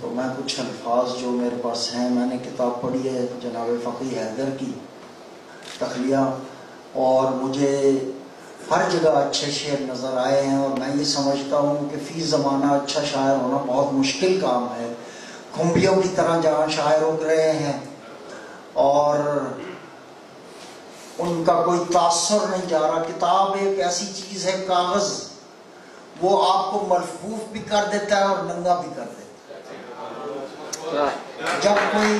تو میں کچھ الفاظ جو میرے پاس ہیں، میں نے کتاب پڑھی ہے جناب فقی حیدر کی تخلیہ، اور مجھے ہر جگہ اچھے شعر نظر آئے ہیں، اور میں یہ سمجھتا ہوں کہ فی زمانہ اچھا شاعر ہونا بہت مشکل کام ہے۔ کھمبیوں کی طرح جہاں شاعر اگ رہے ہیں اور ان کا کوئی تاثر نہیں جا رہا۔ کتاب ایک ایسی چیز ہے، کاغذ، وہ آپ کو ملفوف بھی کر دیتا ہے اور ننگا بھی کر دیتا ہے۔ جب کوئی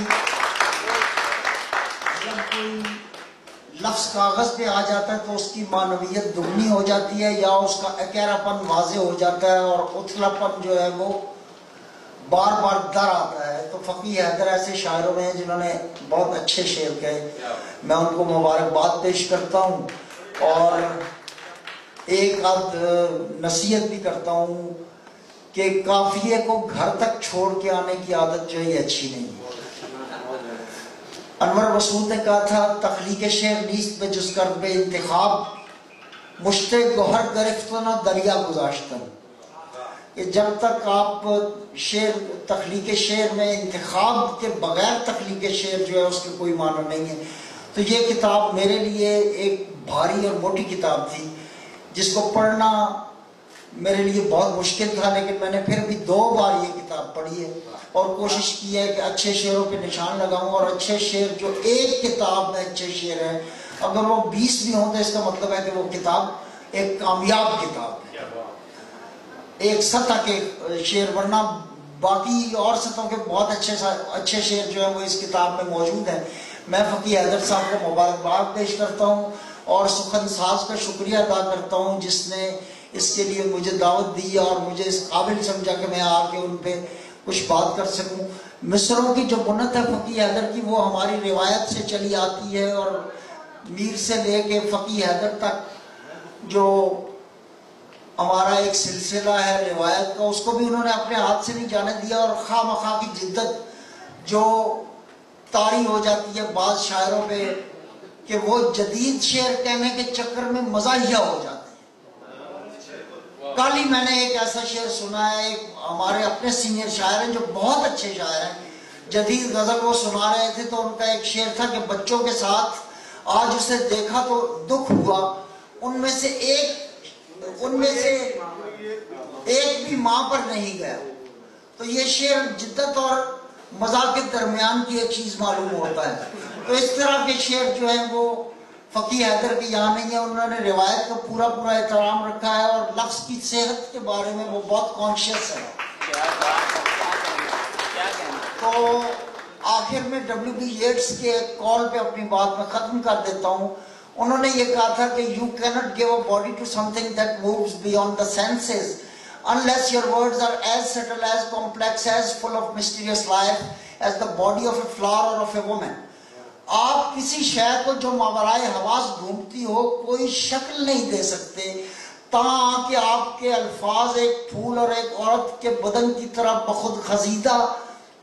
لفظ کاغذ پہ آ جاتا ہے تو اس کی معنویت دگنی ہو جاتی ہے، یا اس کا اکیرا پن واضح ہو جاتا ہے، اور اتھلا پن جو ہے وہ بار بار در آتا ہے۔ تو فقی حیدر ایسے شاعروں میں ہیں جنہوں نے بہت اچھے شعر کہے، میں ان کو مبارکباد پیش کرتا ہوں، اور ایک آدھ نصیحت بھی کرتا ہوں کہ قافیے کو گھر تک چھوڑ کے آنے کی عادت جو ہے یہ اچھی نہیں ہے۔ انور مسعود نے کہا تھا، تخلیق شعر نیست به جز کرد به انتخاب، مشت گوہر گرفت نہ دریا گذاشتن، کہ جب تک آپ تخلیق شعر میں انتخاب کے بغیر تخلیق شعر جو ہے اس کے کوئی معنی نہیں ہے۔ تو یہ کتاب میرے لیے ایک بھاری اور موٹی کتاب تھی، جس کو پڑھنا میرے لیے بہت مشکل تھا، لیکن میں نے پھر بھی 2 بار یہ کتاب پڑھی ہے، اور کوشش کی ہے کہ اچھے شعروں پہ نشان لگاؤں، اور اچھے شعر جو ایک کتاب میں اچھے شعر ہیں، اگر وہ 20 بھی ہوں تو اس کا مطلب ہے کہ وہ کتاب ایک کامیاب کتاب ہے، ایک سطح کے شعر، ورنہ باقی اور سطحوں کے بہت اچھے شعر جو ہیں وہ اس کتاب میں موجود ہیں۔ میں فقی حیدر صاحب کو مبارکباد پیش کرتا ہوں، اور سخن ساز کا شکریہ ادا کرتا ہوں جس نے اس کے لیے مجھے دعوت دی اور مجھے اس قابل سمجھا کہ میں آ کے ان پہ کچھ بات کر سکوں۔ مصروں کی جو بنت ہے فقی حیدر کی، وہ ہماری روایت سے چلی آتی ہے، اور میر سے لے کے فقی حیدر تک جو ہمارا ایک سلسلہ ہے روایت کا، اس کو بھی انہوں نے اپنے ہاتھ سے نہیں جانے دیا، اور خواہ مخواہ کی جدت جو طاری ہو جاتی ہے بعض شاعروں پہ کہ وہ جدید شعر کہنے کے چکر میں مزاحیہ ہو جاتے ہیں۔ کل ہی میں نے ایک ایسا شعر سنا ہے، ایک ہمارے اپنے سینئر شاعر ہیں جو بہت اچھے شاعر ہیں، جدید غزل وہ سنا رہے تھے، تو ان کا ایک شعر تھا کہ بچوں کے ساتھ آج اسے دیکھا تو دکھ ہوا، ان میں سے ایک بھی ماں پر نہیں گیا۔ تو یہ شعر جدت اور مزاح کے درمیان کی ایک چیز معلوم ہوتا ہے۔ تو اس طرح کے شعر جو ہیں وہ فقی حیدر کے یہاں نہیں ہے، انہوں نے روایت کا پورا احترام رکھا ہے، اور لفظ کی صحت کے بارے میں وہ بہت کانشیس ہے۔ تو آخر میں WB ییٹس کے کال پہ اپنی بات میں ختم کر دیتا ہوں۔ انہوں نے یہ کہا تھا کہ you cannot give a body to something that moves beyond the senses unless your words are as subtle, as complex, as full of mysterious life as the body of a flower or of a woman۔ آپ کسی شے کو جو ماورائے حواس گھومتی ہو کوئی شکل نہیں دے سکتے تاں کہ آپ کے الفاظ ایک پھول اور ایک عورت کے بدن کی طرح بخود خزیدہ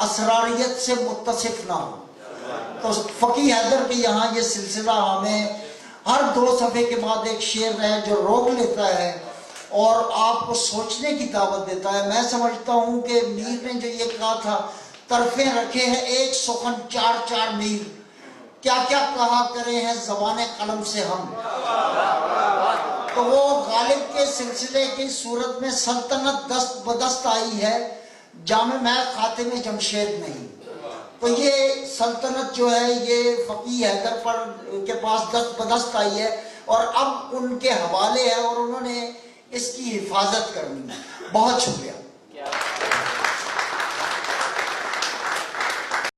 اسراریت سے متصف نہ ہو۔ تو فقی حیدر کے یہاں یہ سلسلہ ہمیں ہر 2 صفحے کے بعد ایک شعر ہے جو روک لیتا ہے اور آپ کو سوچنے کی دعوت دیتا ہے۔ میں سمجھتا ہوں کہ میر نے جو یہ کہا تھا، طرفیں رکھے ہیں ایک سخن 4 میر، کیا کیا کہا کرے ہیں زبان قلم سے ہم۔ تو وہ غالب کے سلسلے کی صورت میں سلطنت دست بدست آئی ہے، جامع میں خاتم جمشید نہیں۔ تو یہ سلطنت جو ہے یہ فقی حیدر پر کے پاس دست بدست آئی ہے، اور اب ان کے حوالے ہے اور انہوں نے اس کی حفاظت کرنی ہے۔ بہت شکریہ۔